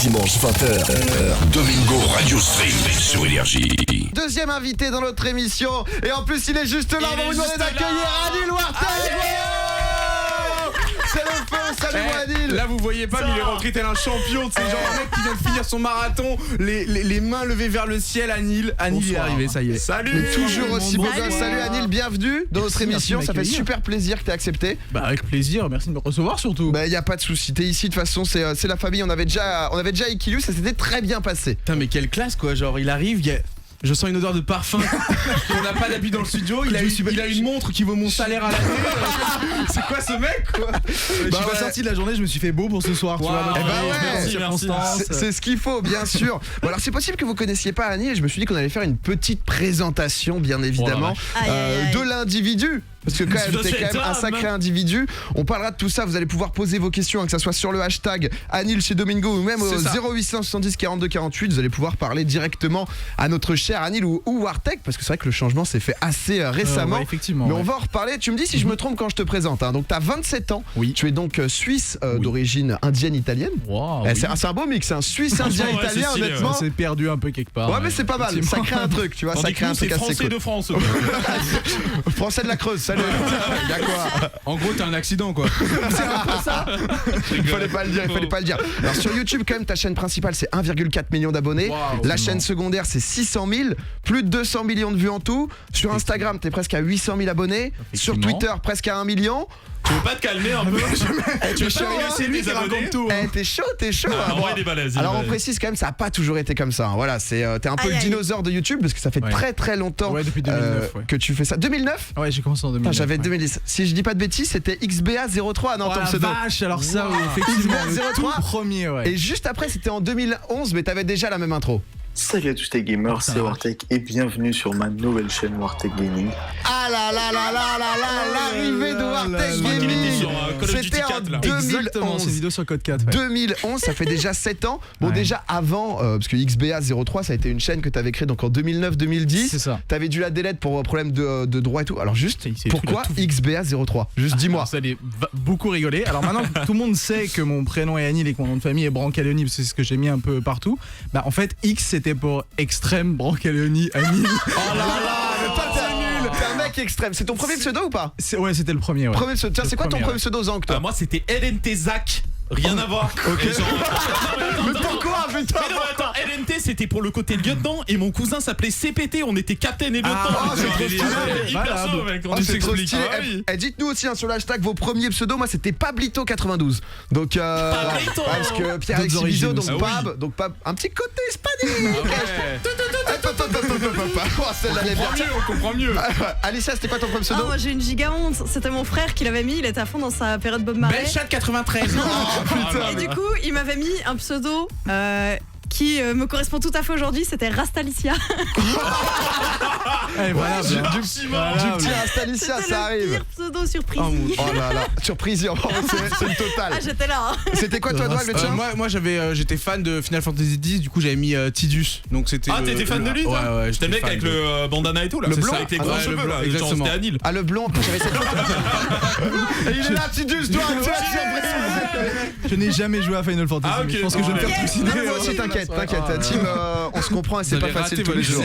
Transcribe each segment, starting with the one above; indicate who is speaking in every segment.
Speaker 1: dimanche 20h.
Speaker 2: Domingo Radio Stream sur Énergie.
Speaker 3: Deuxième invité dans notre émission. Et en plus, il est juste là. On va vous demander d'accueillir Adil Warteg. C'est le feu, salut Adil.
Speaker 4: Là vous voyez pas, mais il est rentré tel un champion. C'est genre un mec qui vient de finir son marathon, les mains levées vers le ciel. Anil est arrivé, ça y est.
Speaker 3: Salut. Mais toujours aussi beau gosse. Salut Adil, bienvenue dans notre émission. Ça fait super plaisir que tu aies accepté.
Speaker 4: Bah avec plaisir, merci de me recevoir surtout.
Speaker 3: Bah y a pas de souci, t'es ici de toute façon, c'est la famille. On avait déjà Ikilu, ça s'était très bien passé.
Speaker 4: Putain mais quelle classe quoi, genre il arrive, je sens une odeur de parfum. On n'a pas d'habit dans le studio. Il a une montre qui vaut mon salaire à l'année. C'est quoi ce mec quoi? Je suis pas sorti de la journée, je me suis fait beau pour ce soir.
Speaker 3: Wow.
Speaker 4: Tu vois,
Speaker 3: merci. C'est ce qu'il faut, bien sûr. Bon, alors c'est possible que vous connaissiez pas Annie et je me suis dit qu'on allait faire une petite présentation, bien évidemment, de l'individu. Parce que t'es quand même un sacré individu. On parlera de tout ça, vous allez pouvoir poser vos questions, que ça soit sur le hashtag Anil chez Domingo ou même au 0870 42 48. Vous allez pouvoir parler directement à notre cher Anil ou Warteg, parce que c'est vrai que le changement s'est fait assez récemment.
Speaker 4: Ouais, effectivement.
Speaker 3: Mais on va en reparler. Tu me dis si je me trompe quand je te présente. Donc tu as 27 ans.
Speaker 4: Oui.
Speaker 3: Tu es donc suisse d'origine indienne-italienne.
Speaker 4: Wow,
Speaker 3: c'est un beau mix, un suisse indien-italien, honnêtement.
Speaker 4: C'est perdu un peu quelque part.
Speaker 3: Ouais, mais c'est pas mal. Ça crée un truc, tu vois. Ça crée un truc assez cool.
Speaker 5: de France.
Speaker 3: Français de la Creuse, salut. Y'a quoi?
Speaker 4: En gros, t'as un accident quoi.
Speaker 3: C'est un peu ça. Il fallait pas le dire. Alors sur YouTube, quand même, ta chaîne principale, c'est 1,4 million d'abonnés. La chaîne secondaire, c'est 600 000. Plus de 200 millions de vues en tout. Sur Instagram, t'es presque à 800 000 abonnés. Sur Twitter, presque à 1 million.
Speaker 5: Tu veux pas te calmer un peu? Tu veux
Speaker 3: c'est lui qui raconte tout. T'es chaud. Alors on précise quand même, ça a pas toujours été comme ça. Voilà, t'es un peu le dinosaure de YouTube parce que ça fait très longtemps
Speaker 4: depuis 2009,
Speaker 3: que tu fais ça. 2009?
Speaker 4: Ouais, j'ai commencé en 2009.
Speaker 3: J'avais 2010. Si je dis pas de bêtises, c'était XBA03 non, ton pseudo.
Speaker 4: Vache, alors ça, effectivement,
Speaker 3: XBA03
Speaker 4: tout premier, ouais.
Speaker 3: Et juste après, c'était en 2011, mais t'avais déjà la même intro.
Speaker 6: Salut à tous les gamers, c'est Warteg et bienvenue sur ma nouvelle chaîne Warteg Gaming.
Speaker 3: Ah là là là là là là, l'arrivée de Warteg Gaming. C'était en 2011.
Speaker 4: C'est une vidéo sur Code 4.
Speaker 3: 2011, ça fait déjà 7 ans. Bon, déjà avant, parce que XBA03, ça a été une chaîne que t'avais créée donc en 2009-2010.
Speaker 4: C'est ça.
Speaker 3: T'avais dû la délète pour problème de droit et tout. Alors juste, pourquoi XBA03? Juste dis-moi.
Speaker 4: Ça allait beaucoup rigoler. Alors maintenant, tout le monde sait que mon prénom est Anil et que mon nom de famille est Brancaleoni, parce que c'est ce que j'ai mis un peu partout. Bah en fait, X c'était pour extrême Brancaleoni Anil.
Speaker 3: Oh là là, mais pas nul. T'es un mec extrême. C'est ton premier pseudo ou pas?
Speaker 4: Ouais, c'était le premier. Ouais.
Speaker 3: Tiens, c'est quoi ton premier pseudo, Zank?
Speaker 5: Moi c'était LNT Zach. Rien à voir.
Speaker 3: Ok. Mais pourquoi?
Speaker 5: Mais non, attends, LNT c'était pour le côté lieutenant et mon cousin s'appelait CPT, on était capitaine et lieutenant.
Speaker 3: C'est trop stylé.
Speaker 5: Hyper chaud, mec, on
Speaker 3: c'est trop
Speaker 5: s'explique.
Speaker 3: stylé. Dites-nous aussi sur le hashtag vos premiers pseudos. Moi c'était Pablito92. Donc parce que Pierre Exhibizo, donc Pab, un petit côté hispanique. Celle-là elle est bien.
Speaker 5: On comprend mieux.
Speaker 3: Alicia, c'était quoi ton premier pseudo?
Speaker 7: Moi j'ai une giga honte, c'était mon frère qui l'avait mis, il était à fond dans sa période Bob Marley.
Speaker 4: Belchat 93.
Speaker 7: Et du coup, il m'avait mis un pseudo qui me correspond tout à fait aujourd'hui, c'était Rastalicia.
Speaker 3: Voilà, du petit Rastalicia, ça arrive.
Speaker 7: Le pire pseudo surprise.
Speaker 3: Oh là là, surprise, c'est une totale.
Speaker 7: Ah, j'étais là.
Speaker 3: C'était quoi toi, Doig, le tien?
Speaker 4: Moi j'étais fan de Final Fantasy X, du coup j'avais mis Tidus. Donc c'était
Speaker 5: t'étais fan de lui?
Speaker 4: Ouais,
Speaker 5: j'étais le mec avec le bandana et tout là.
Speaker 3: Le blond
Speaker 5: avec les grands cheveux là.
Speaker 4: Exactement.
Speaker 5: C'était Anil.
Speaker 3: Ah, le blond, j'avais cette Et il est là, Tidus, toi, surprise.
Speaker 4: Je n'ai jamais joué à Final Fantasy. Je pense que je vais me faire trucider.
Speaker 3: T'inquiète, Tim, on se comprend et c'est pas facile tous les jours.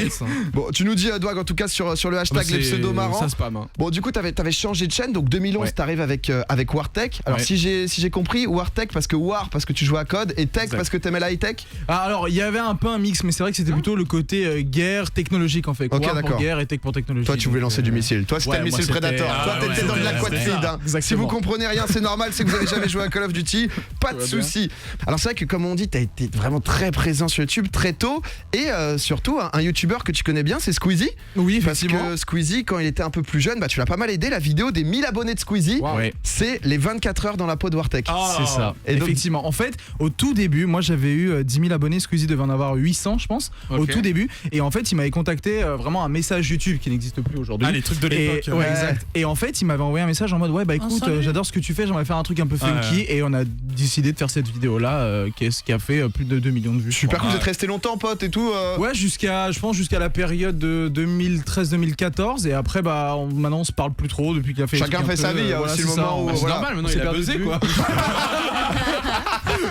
Speaker 3: Bon, tu nous dis, Doig, en tout cas sur le hashtag les pseudos marrants.
Speaker 4: Ça spam.
Speaker 3: Bon, du coup, t'avais changé de chaîne, donc 2011, t'arrives avec Warteg. Alors, si j'ai compris, Warteg parce que tu joues à Code et Tech parce que t'aimais la high-tech.
Speaker 4: Alors, il y avait un peu un mix, mais c'est vrai que c'était plutôt le côté guerre technologique en fait.
Speaker 3: Ok,
Speaker 4: War
Speaker 3: d'accord.
Speaker 4: pour guerre et Tech pour technologie.
Speaker 3: Toi, tu voulais lancer du missile. Toi, c'était le missile Predator. Toi, t'étais dans de l'aquaticide. Si vous comprenez rien, c'est normal, c'est que vous avez jamais joué à Call of Duty. Pas de soucis. Alors, c'est vrai que comme on dit, t'as été vraiment très présent sur YouTube très tôt et surtout un youtubeur que tu connais bien, c'est Squeezie.
Speaker 4: Oui,
Speaker 3: parce
Speaker 4: effectivement.
Speaker 3: que Squeezie, quand il était un peu plus jeune, tu l'as pas mal aidé. La vidéo des 1000 abonnés de Squeezie, c'est les 24 heures dans la peau de Warteg.
Speaker 4: C'est ça. Et effectivement. En fait, au tout début, moi j'avais eu 10 000 abonnés. Squeezie devait en avoir 800, je pense, au tout début. Et en fait, il m'avait contacté vraiment un message YouTube qui n'existe plus aujourd'hui.
Speaker 5: Les trucs de l'époque.
Speaker 4: Ouais, exact. Et en fait, il m'avait envoyé un message en mode ouais, bah écoute, j'adore ce que tu fais, j'aimerais faire un truc un peu funky. Et on a décidé de faire cette vidéo là qui a fait plus de 2 millions de vues.
Speaker 3: Super cool, vous êtes restés longtemps, pote et tout.
Speaker 4: Ouais, je pense jusqu'à la période de 2013-2014 et après maintenant on se parle plus trop depuis qu'il a fait
Speaker 3: chacun fait sa vie, il y a aussi le moment où
Speaker 5: c'est normal, maintenant il a buzzé quoi.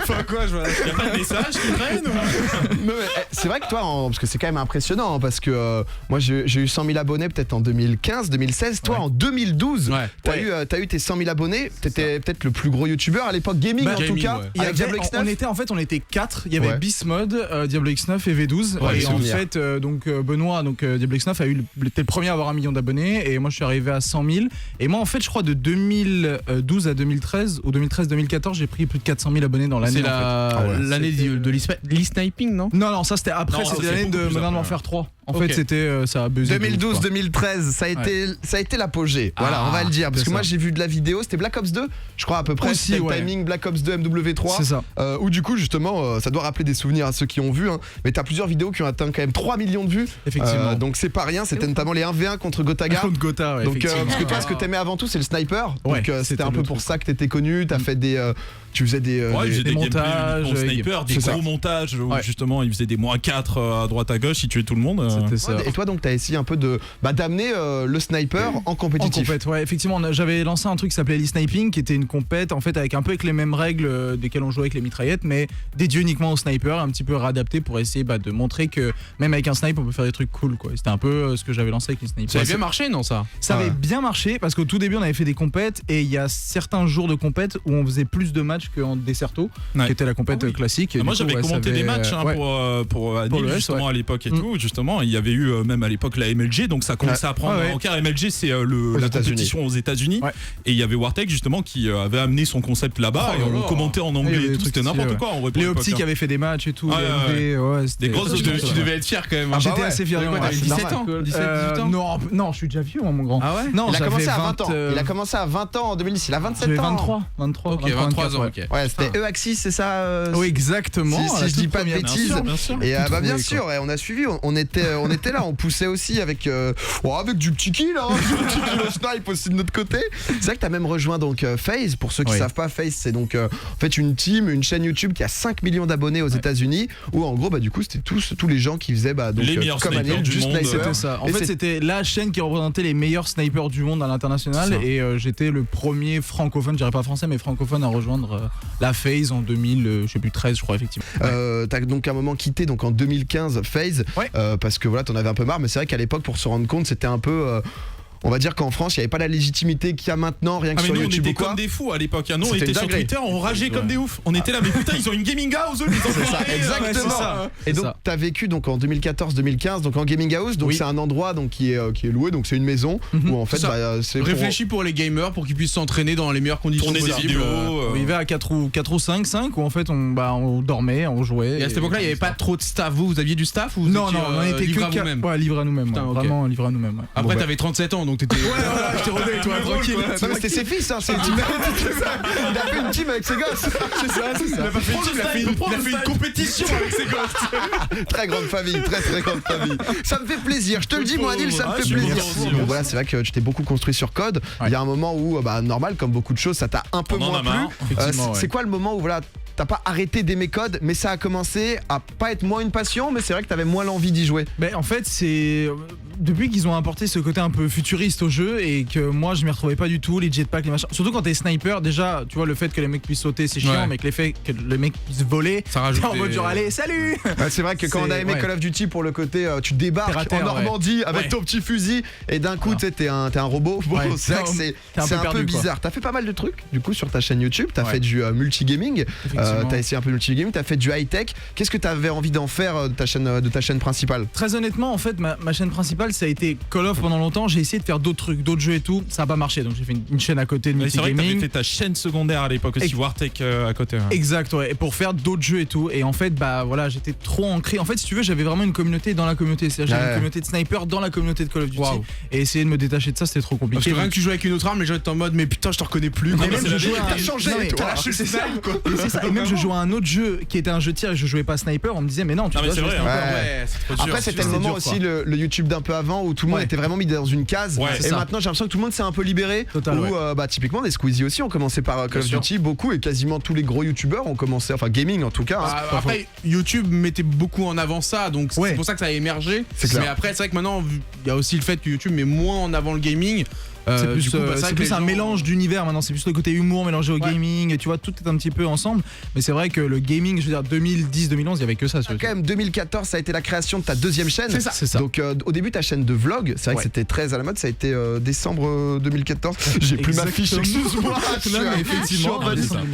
Speaker 4: Enfin quoi, je vois.
Speaker 5: Y a pas de message qui traîne ou...
Speaker 3: Non, mais, c'est vrai que toi, parce que c'est quand même impressionnant, parce que moi j'ai eu 100 000 abonnés peut-être en 2015, 2016. Toi en 2012, t'as eu tes 100 000 abonnés. T'étais peut-être le plus gros youtubeur à l'époque gaming en tout cas. Avec Diablo X9.
Speaker 4: On était 4. Il y avait Beast Mode, Diablo X9 et V12. Et en fait, donc Benoît, Diablo X9 était le premier à avoir 1 million d'abonnés et moi je suis arrivé à 100 000. Et moi en fait, je crois de 2012 à 2013 ou 2013-2014, j'ai pris plus de 400 000 abonnés dans l'année.
Speaker 1: C'est l'année de l'e-sniping, non?
Speaker 4: Non, ça c'était après, c'était l'année de Modern Warfare 3. En fait, c'était ça a buzzé.
Speaker 3: 2012-2013, ça a été l'apogée. Voilà, on va le dire. Parce que moi, j'ai vu de la vidéo, c'était Black Ops 2, je crois à peu près. C'était le timing Black Ops 2 MW3.
Speaker 4: C'est ça.
Speaker 3: Où du coup, justement, ça doit rappeler des souvenirs à ceux qui ont vu. Mais t'as plusieurs vidéos qui ont atteint quand même 3 millions de vues.
Speaker 4: Effectivement.
Speaker 3: Donc c'est pas rien. C'était notamment les 1v1 contre Gotaga.
Speaker 4: Contre Gotha, ouais.
Speaker 3: Donc, parce que toi, ce que t'aimais avant tout, c'est le sniper. Donc c'était un peu pour ça que t'étais connu. T'as fait des. Tu faisais des
Speaker 5: montages, sniper, des gros montages où justement il faisait des -4 à droite à gauche, il tuait tout le monde.
Speaker 4: C'était ça.
Speaker 3: Et toi donc t'as essayé un peu d'amener le sniper en compétitif.
Speaker 4: Effectivement, j'avais lancé un truc qui s'appelait l'e-sniping, qui était une compète en fait avec les mêmes règles desquelles on jouait avec les mitraillettes, mais dédié uniquement au sniper, un petit peu réadapté pour essayer de montrer que même avec un sniper on peut faire des trucs cool quoi. C'était un peu ce que j'avais lancé avec les snipers.
Speaker 1: Ça avait bien marché, non ça?
Speaker 4: Ça avait bien marché parce qu'au tout début on avait fait des compètes et il y a certains jours de compètes où on faisait plus de matchs qu'en Desserto, qui était la compète classique.
Speaker 5: Moi j'avais commenté des matchs pour Anil justement à l'époque et tout. Justement, il y avait eu même à l'époque la MLG, donc ça commençait à prendre en car. MLG c'est la compétition aux États-Unis et il y y avait Wartek justement qui avait amené son concept là-bas et on commentait en anglais et tout, c'était n'importe quoi.
Speaker 4: Les Optiques avaient fait des matchs et tout.
Speaker 5: Des grosses.
Speaker 1: Tu devais être fier quand même.
Speaker 4: J'étais assez fier.
Speaker 1: T'avais 17 ans, 18 ans.
Speaker 4: Non, je suis déjà vieux, mon grand.
Speaker 1: Ah ouais?
Speaker 4: Non,
Speaker 3: il a commencé à 20 ans. Il a commencé à 20 ans en 2010. Il a 27 ans.
Speaker 4: 23.
Speaker 1: Ok, 23 ans. Ok.
Speaker 3: Ouais, c'était E-Axis, c'est ça?
Speaker 4: Oui, exactement.
Speaker 3: Si je dis pas de bêtises. Et
Speaker 4: bah
Speaker 3: bien sûr, on a suivi. On était là, on poussait aussi avec du petit kill, le snipe aussi de notre côté. C'est vrai que t'as même rejoint donc FaZe. Pour ceux qui savent pas, FaZe c'est donc en fait une team, une chaîne YouTube qui a 5 millions d'abonnés aux États-Unis. Où en gros du coup c'était tous les gens qui faisaient donc
Speaker 5: les meilleurs
Speaker 3: comme
Speaker 5: snipers du monde.
Speaker 4: C'était ça. En fait c'était la chaîne qui représentait les meilleurs snipers du monde à l'international et j'étais le premier francophone, je dirais pas français mais francophone à rejoindre la FaZe en 2013 je crois effectivement.
Speaker 3: T'as donc à un moment quitté donc en 2015 FaZe parce que voilà t'en avais un peu marre, mais c'est vrai qu'à l'époque pour se rendre compte c'était un peu on va dire qu'en France, il n'y avait pas la légitimité qu'il y a maintenant, rien que sur YouTube.
Speaker 5: On était comme des fous à l'époque. Nous, on était sur Twitter, on rageait comme des oufs. On était là, mais putain, ils ont une gaming house,
Speaker 3: c'est ça, exactement. Et donc, t'as vécu donc en 2014-2015, donc en gaming house. Donc c'est un endroit donc qui est loué, donc c'est une maison où en fait
Speaker 1: c'est réfléchi pour les gamers pour qu'ils puissent s'entraîner dans les meilleures conditions possibles.
Speaker 4: On y va à 4 ou 5 où en fait on dormait, on jouait.
Speaker 1: Et à cette époque-là, il n'y avait pas trop de staff. Vous aviez du staff ou
Speaker 4: non, on était que livré à nous-mêmes. Vraiment livré à nous-mêmes.
Speaker 1: Après, t'avais 37 ans. Donc t'étais.
Speaker 4: Ouais, je t'ai rodé, toi, tranquille.
Speaker 3: Non, mais c'était ses fils, hein, c'est une team. Il a fait une team avec ses gosses.
Speaker 4: C'est ça.
Speaker 5: Il a pas fait une team, il a fait une compétition avec ses gosses.
Speaker 3: Très grande famille, très grande famille. Ça me fait plaisir, je te le dis, moi, Adil, ça me fait plaisir. Bon, voilà, c'est vrai que tu t'es beaucoup construit sur code. Il y a un moment où, normal, comme beaucoup de choses, ça t'a un peu moins plu. C'est quoi le moment où, voilà, t'as pas arrêté d'aimer code, mais ça a commencé à pas être moins une passion, mais c'est vrai que t'avais moins l'envie d'y jouer?
Speaker 4: En fait, c'est depuis qu'ils ont apporté ce côté un peu futuriste au jeu et que moi je m'y retrouvais pas du tout, les jetpacks, les machins. Surtout quand t'es sniper, déjà, tu vois, le fait que les mecs puissent sauter, c'est chiant, mais que les mecs puissent voler,
Speaker 1: ça rajoute.
Speaker 4: En mode genre, allez, salut.
Speaker 3: C'est vrai que quand on a aimé Call of Duty pour le côté, tu débarques en Normandie avec ton petit fusil et d'un coup, t'es un robot. Bon, c'est vrai que c'est un peu bizarre. T'as fait pas mal de trucs, du coup, sur ta chaîne YouTube. T'as fait du multigaming, t'as essayé un peu de multigaming, t'as fait du high-tech. Qu'est-ce que t'avais envie d'en faire de ta chaîne principale?
Speaker 4: Très honnêtement, en fait, ma chaîne principale, ça a été Call of pendant longtemps. J'ai essayé de faire d'autres trucs, d'autres jeux et tout. Ça a pas marché, donc j'ai fait une chaîne à côté de multigaming.
Speaker 5: C'est vrai que t'avais fait ta chaîne secondaire à l'époque aussi, Wartek à côté.
Speaker 4: Exact, et pour faire d'autres jeux et tout. Et en fait, voilà, j'étais trop ancré. En fait, si tu veux, j'avais vraiment une communauté dans la communauté. C'est-à-dire j'avais une communauté de snipers dans la communauté de Call of Duty. Et essayer de me détacher de ça, c'était trop compliqué.
Speaker 1: Parce que rien que tu jouais avec une autre arme, les gens étaient en mode, mais putain, je te reconnais plus.
Speaker 4: Mais même je jouais à
Speaker 3: c'est ça.
Speaker 4: Et même je jouais à un autre jeu qui était un jeu de tir et je jouais pas sniper. On me disait, mais non, tu dois jouer sniper.
Speaker 3: Après, c'était le moment aussi, le YouTube d'un peu avant où tout le monde était vraiment mis dans une case. Et maintenant, j'ai l'impression que tout le monde s'est un peu libéré. Où typiquement, des Squeezie aussi ont commencé par Call of Duty, beaucoup, et quasiment tous les gros youtubeurs ont commencé, enfin gaming en tout cas.
Speaker 1: Après, YouTube mettait beaucoup en avant ça, donc c'est pour ça que ça a émergé. Mais après, c'est vrai que maintenant, il y a aussi le fait que YouTube met moins en avant le gaming.
Speaker 4: C'est plus un mélange d'univers maintenant, c'est plus le côté humour mélangé au gaming, et tu vois, tout est un petit peu ensemble. Mais c'est vrai que le gaming, je veux dire, 2010-2011, il y avait que ça.
Speaker 3: Quand même, 2014, ça a été la création de ta deuxième chaîne.
Speaker 4: C'est ça.
Speaker 3: Donc au début, ta chaîne de vlog, c'est vrai que c'était très à la mode, ça a été décembre 2014. J'ai plus ma fiche, excuse-moi.
Speaker 4: Effectivement.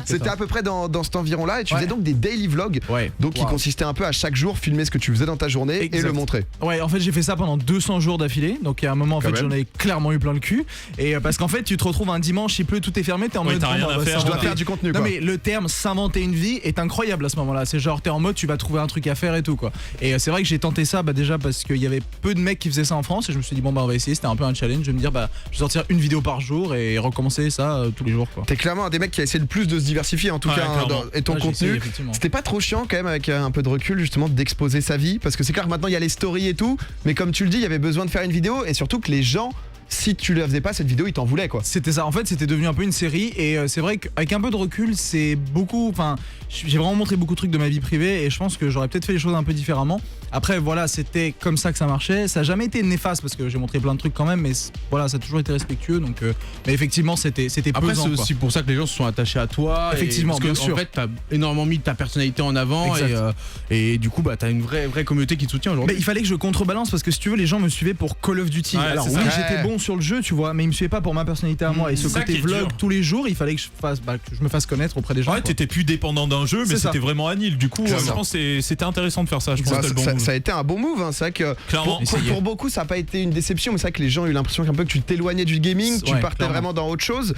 Speaker 3: C'était à peu près dans cet environ-là, et tu faisais donc des daily vlogs, donc qui consistaient un peu à chaque jour filmer ce que tu faisais dans ta journée et le montrer.
Speaker 4: Ouais, en fait, j'ai fait ça pendant 200 jours d'affilée, donc il y a un moment, en fait, j'en ai clairement eu plein le cul, et parce qu'en fait, tu te retrouves un dimanche, il pleut, tout est fermé, t'es en mode
Speaker 5: t'as rien à faire,
Speaker 3: je dois faire du contenu.
Speaker 4: Non, mais le terme s'inventer une vie est incroyable à ce moment-là. C'est genre, t'es en mode, tu vas trouver un truc à faire et tout, quoi. Et c'est vrai que j'ai tenté ça, déjà parce qu'il y avait peu de mecs qui faisaient ça en France, et je me suis dit, bon, on va essayer. C'était un peu un challenge de me dire, je vais sortir une vidéo par jour et recommencer ça tous les jours, quoi.
Speaker 3: T'es clairement un des mecs qui a essayé le plus de se diversifier, en tout cas, et ton contenu. C'était pas trop chiant, quand même, avec un peu de recul, justement, d'exposer sa vie, parce que c'est clair que maintenant il y a les stories et tout, mais comme tu le dis, il y avait besoin de faire une vidéo, et surtout que les gens, si tu la faisais pas cette vidéo, ils t'en voulaient, quoi.
Speaker 4: C'était ça, en fait c'était devenu un peu une série, et c'est vrai qu'avec un peu de recul, c'est beaucoup, enfin j'ai vraiment montré beaucoup de trucs de ma vie privée, et je pense que j'aurais peut-être fait les choses un peu différemment. Après voilà, c'était comme ça que ça marchait, ça a jamais été néfaste parce que j'ai montré plein de trucs quand même, mais voilà, ça a toujours été respectueux, donc mais effectivement c'était
Speaker 1: après
Speaker 4: pesant,
Speaker 1: c'est aussi pour ça que les gens se sont attachés à toi,
Speaker 4: effectivement,
Speaker 1: parce que,
Speaker 4: bien sûr.
Speaker 1: en fait t'as énormément mis ta personnalité en avant, et du coup t'as une vraie communauté qui te soutient aujourd'hui.
Speaker 4: Mais il fallait que je contrebalance, parce que si tu veux, les gens me suivaient pour Call of Duty. Alors oui, j'étais bon sur le jeu, tu vois, mais ils me suivaient pas pour ma personnalité à moi, et ce côté vlog tous les jours, il fallait que je me fasse connaître auprès des gens.
Speaker 5: Ouais, t'étais plus dépendant d'un jeu, mais c'était vraiment Anil. Du coup, je pense que c'était intéressant de faire ça. Je pense que
Speaker 3: ça a été un bon move, hein. C'est vrai que pour beaucoup ça n'a pas été une déception, mais c'est vrai que les gens ont eu l'impression qu'un peu que tu t'éloignais du gaming, tu partais vraiment dans autre chose.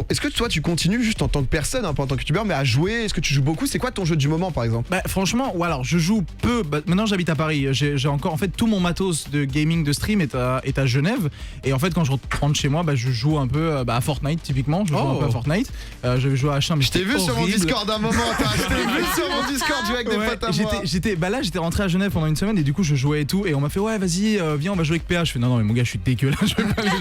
Speaker 3: Est-ce que toi tu continues juste en tant que personne, pas en tant que youtubeur, mais à jouer? Est-ce que tu joues beaucoup? C'est quoi ton jeu du moment, par exemple?
Speaker 4: Franchement, ou alors je joue peu. Maintenant j'habite à Paris, j'ai encore, en fait, tout mon matos de gaming, de stream est à Genève, et en fait quand je rentre chez moi, je joue un peu à Fortnite, typiquement. Je joue un peu à Fortnite. Je vais jouer à H1, mais
Speaker 3: je t'ai vu sur mon Discord un moment. Je t'ai vu sur mon Discord jouer avec des potes à moi.
Speaker 4: Là j'étais rentré à Genève pendant une semaine, et du coup je jouais et tout, et on m'a fait ouais vas-y viens on va jouer avec PH. Je fais non mais mon gars je suis dégueulasse, je vais pas jouer.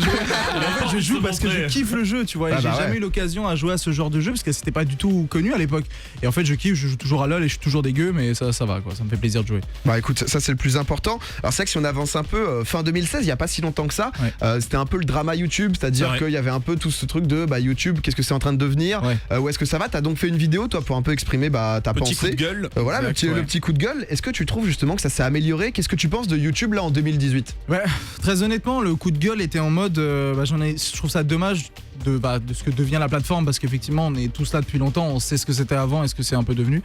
Speaker 4: En fait je joue parce que je kiffe le jeu, tu vois, et j'ai jamais eu l'occasion à jouer à ce genre de jeu parce que c'était pas du tout connu à l'époque, et en fait je kiffe, je joue toujours à LoL et je suis toujours dégueu, mais ça va quoi, ça me fait plaisir de jouer.
Speaker 3: Écoute, ça c'est le plus important. Alors c'est vrai que si on avance un peu, fin 2016, il y a pas si longtemps que ça, c'était un peu le drama YouTube, c'est-à-dire qu'il y avait un peu tout ce truc de YouTube, qu'est-ce que c'est en train de devenir, où est-ce que ça va? T'as donc fait une vidéo toi pour un peu exprimer ta pensée.
Speaker 5: Coup de gueule.
Speaker 3: Voilà, le petit coup de gueule. Est-ce que tu trouves justement que ça s'est amélioré? Qu'est-ce que tu penses de YouTube là en 2018?
Speaker 4: Très honnêtement, le coup de gueule était en mode je trouve ça dommage de ce que devient la plateforme, parce qu'effectivement on est tous là depuis longtemps, on sait ce que c'était avant et ce que c'est un peu devenu.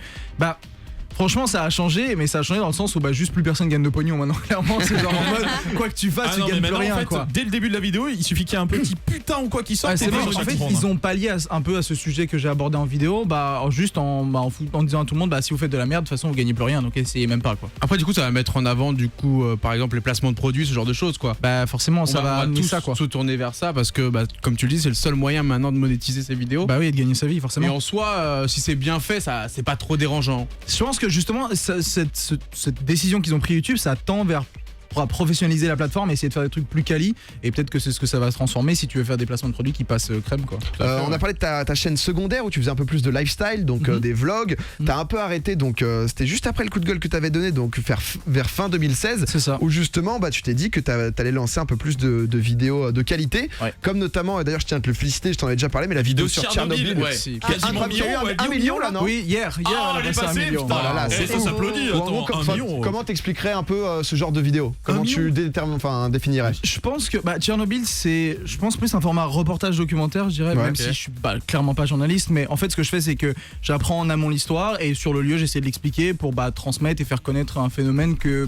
Speaker 4: Franchement ça a changé, mais ça a changé dans le sens où juste plus personne gagne de pognon maintenant, clairement. C'est genre en mode quoi que tu fasses, tu gagnes plus rien, en fait,
Speaker 5: quoi. Dès le début de la vidéo, il suffit qu'il y ait un petit putain ou quoi qui sorte.
Speaker 4: En fait ils ont pallié un peu à ce sujet que j'ai abordé en vidéo, juste en disant à tout le monde si vous faites de la merde, de toute façon vous gagnez plus rien, donc essayez même pas, quoi.
Speaker 1: Après du coup ça va mettre en avant par exemple les placements de produits, ce genre de choses, quoi.
Speaker 4: Forcément ça va amener ça, quoi.
Speaker 1: Se tourner vers ça, parce que comme tu le dis, c'est le seul moyen maintenant de monétiser ses vidéos.
Speaker 4: Oui, et de gagner sa vie, forcément.
Speaker 1: Et en soi si c'est bien fait, ça c'est pas trop dérangeant.
Speaker 4: Je pense que justement cette décision qu'ils ont pris YouTube, ça tend vers professionnaliser la plateforme et essayer de faire des trucs plus quali, et peut-être que c'est ce que ça va se transformer si tu veux faire des placements de produits qui passent crème, quoi.
Speaker 3: On a parlé de ta chaîne secondaire où tu faisais un peu plus de lifestyle, donc des vlogs. T'as un peu arrêté, donc c'était juste après le coup de gueule que t'avais donné, donc vers fin 2016.
Speaker 4: C'est ça.
Speaker 3: Où justement tu t'es dit que t'allais lancer un peu plus de vidéos de qualité, comme notamment, d'ailleurs je tiens à te le féliciter, je t'en ai déjà parlé, mais la vidéo sur Tchernobyl,
Speaker 5: quasiment
Speaker 3: un million là, non?
Speaker 4: Oui, hier
Speaker 5: elle est passée, putain, ça s'applaudit.
Speaker 3: Comment t'expliquerais un peu ce genre de vidéo? Comment tu définirais?
Speaker 4: Je pense que Tchernobyl, c'est plus un format reportage documentaire, je dirais, même si je suis clairement pas journaliste, mais en fait ce que je fais, c'est que j'apprends en amont l'histoire, et sur le lieu j'essaie de l'expliquer pour transmettre et faire connaître un phénomène que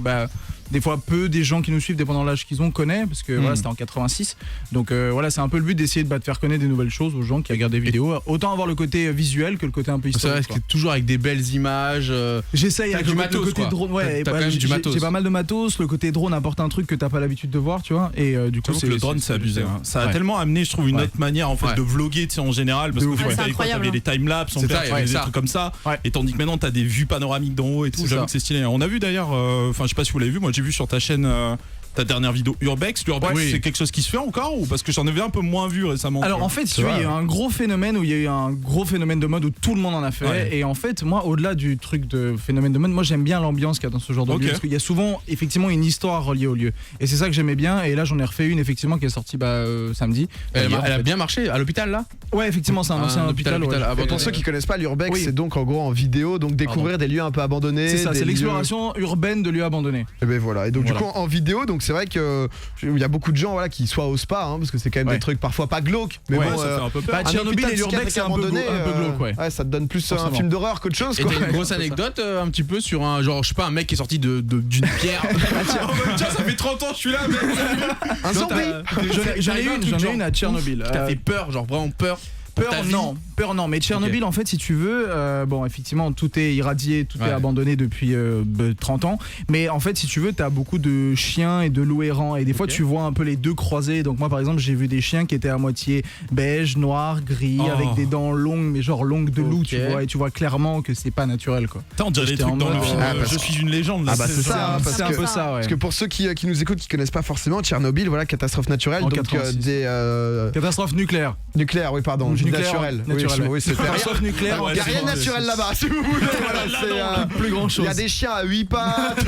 Speaker 4: des fois peu des gens qui nous suivent, dépendant de l'âge qu'ils ont, connaissent, parce que c'était en 86, donc c'est un peu le but, d'essayer de faire connaître des nouvelles choses aux gens qui regardent des vidéos, autant avoir le côté visuel que le côté un peu historique.
Speaker 1: C'est vrai, toujours avec des belles images.
Speaker 4: J'essaye avec
Speaker 1: du matos,
Speaker 4: le côté drone, j'ai pas mal de matos, le côté drone apporte un truc que t'as pas l'habitude de voir, tu vois, et du coup
Speaker 5: le drone c'est abusé, ça a tellement amené, je trouve, une autre manière en fait de vlogger, en général, parce que t'avais les timelapses, des trucs comme ça, et tandis que maintenant t'as des vues panoramiques d'en haut et tout. J'avoue que c'est stylé. On a vu d'ailleurs, je sais pas si vous l'avez vu, moi j'ai vu sur ta chaîne ta dernière vidéo Urbex. L'Urbex, c'est quelque chose qui se fait encore ou parce que j'en avais un peu moins vu récemment.
Speaker 4: Alors en fait, il y a eu un gros phénomène de mode où tout le monde en a fait. Et en fait, moi, au-delà du truc de phénomène de mode, moi j'aime bien l'ambiance qu'il y a dans ce genre de lieu parce qu'il y a souvent effectivement une histoire reliée au lieu. Et c'est ça que j'aimais bien. Et là, j'en ai refait une effectivement qui est sortie samedi.
Speaker 1: Elle a bien marché à l'hôpital là.
Speaker 4: Ouais, effectivement, c'est un ancien hôpital.
Speaker 3: Pour ceux qui connaissent pas, l'Urbex, c'est donc en gros en vidéo, donc découvrir des lieux un peu abandonnés.
Speaker 4: C'est ça, c'est l'exploration urbaine de lieux abandonnés.
Speaker 3: Et ben voilà. Et donc du coup en vidéo, donc c'est vrai que il y a beaucoup de gens qui soient au spa, parce que c'est quand même des trucs parfois pas glauques, mais bon,
Speaker 5: ça fait un peu peur.
Speaker 4: Tchernobyl et l'Urbex, c'est un peu glauque.
Speaker 3: Ouais, ça te donne plus un film d'horreur qu'autre chose.
Speaker 1: Et t'as une grosse anecdote un petit peu sur un genre, je sais pas, un mec qui est sorti d'une pierre.
Speaker 5: Tiens, ça fait 30 ans que je suis là.
Speaker 3: Un zombie.
Speaker 4: J'en ai une à Tchernobyl.
Speaker 1: T'as fait peur, genre vraiment peur.
Speaker 4: Peur non, mais Tchernobyl en fait si tu veux, bon effectivement tout est irradié, tout est abandonné depuis 30 ans, mais en fait si tu veux t'as beaucoup de chiens et de loups errants et des fois tu vois un peu les deux croisés, donc moi par exemple j'ai vu des chiens qui étaient à moitié beige, noir, gris, avec des dents longues mais genre longues de loup tu vois, et tu vois clairement que c'est pas naturel quoi.
Speaker 5: On dirait des trucs dans le film Je suis une légende là.
Speaker 3: C'est ça, c'est un peu ça. Parce que pour ceux qui nous écoutent qui connaissent pas forcément Tchernobyl, voilà, catastrophe naturelle, donc des
Speaker 4: catastrophe nucléaire,
Speaker 3: oui pardon. Naturel. Oui, c'est
Speaker 4: catastrophe nucléaire.
Speaker 3: Il n'y a rien de naturel là-bas, si vous voulez. Voilà,
Speaker 4: plus grand chose.
Speaker 3: Il y a des chiens à 8 pattes.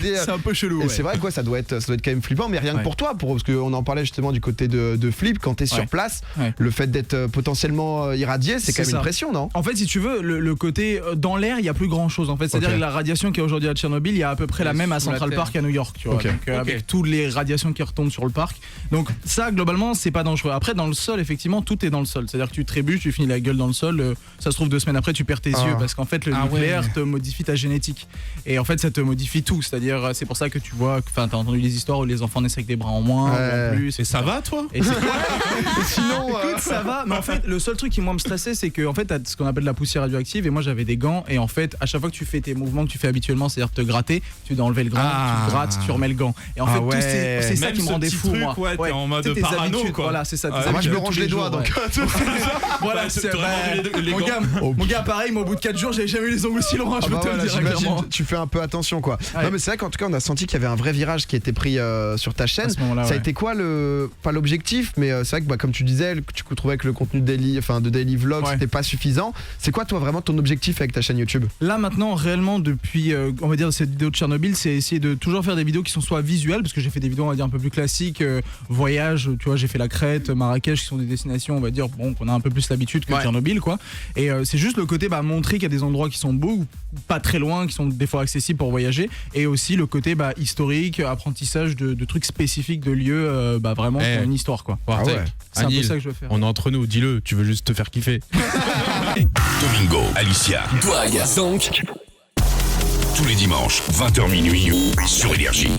Speaker 4: C'est un peu chelou.
Speaker 3: Et c'est vrai quoi, ça doit être quand même flippant, mais rien que pour toi, parce qu'on en parlait justement du côté de Flip, quand t'es sur place, le fait d'être potentiellement irradié, c'est quand même une pression, non?
Speaker 4: En fait, si tu veux, le côté dans l'air, il y a plus grand chose. En fait, c'est-à-dire que la radiation qui est aujourd'hui à Tchernobyl, il y a à peu près la même à Central Park à New York, tu vois. Donc, avec toutes les radiations qui retombent sur le parc. Donc ça, globalement, c'est pas dangereux. Après, dans le sol, effectivement, tout est dans le sol. C'est-à-dire que tu trébuches, tu finis la gueule dans le sol, ça se trouve 2 semaines après tu perds tes yeux parce qu'en fait le nucléaire te modifie ta génétique et en fait ça te modifie tout, c'est-à-dire c'est pour ça que tu vois, enfin t'as entendu les histoires où les enfants naissent avec des bras en moins ou en plus,
Speaker 5: et ça va toi
Speaker 4: et sinon écoute ça va, mais en fait le seul truc qui moi me stressait c'est que en fait t'as ce qu'on appelle la poussière radioactive et moi j'avais des gants et en fait à chaque fois que tu fais tes mouvements que tu fais habituellement, c'est-à-dire te gratter, tu dois enlever le gant, tu grattes, tu remets le gant et en fait c'est ça qui me rendait fou moi.
Speaker 5: T'es en mode parano quoi.
Speaker 4: Voilà, c'est ça.
Speaker 3: Moi je me range les doigts donc
Speaker 4: voilà, mon gars pareil, moi au bout de 4 jours j'avais jamais eu les ongles si longs, je peux te le dire clairement.
Speaker 3: Tu fais un peu attention quoi. Non mais c'est vrai qu'en tout cas on a senti qu'il y avait un vrai virage qui était pris sur ta chaîne. Ça a été quoi pas l'objectif, mais c'est vrai que comme tu disais, tu trouvais que le contenu de daily vlog c'était pas suffisant. C'est quoi toi vraiment ton objectif avec ta chaîne YouTube? Là
Speaker 4: maintenant réellement depuis on va dire cette vidéo de Tchernobyl, c'est essayer de toujours faire des vidéos qui sont soit visuelles parce que j'ai fait des vidéos on va dire un peu plus classiques, voyage, tu vois, j'ai fait la Crète, Marrakech qui sont des destinations on va dire qu'on a un peu plus l'habitude que Tchernobyl quoi. Et c'est juste le côté montrer qu'il y a des endroits qui sont beaux ou pas très loin, qui sont des fois accessibles pour voyager, et aussi le côté historique, apprentissage de trucs spécifiques de lieux vraiment qui ont une histoire quoi. C'est un peu ça que je veux faire.
Speaker 1: On est entre nous, dis-le, tu veux juste te faire kiffer.
Speaker 2: Domingo, Alicia, Douag, Zonk. Tous les dimanches, 20h minuit sur Énergie.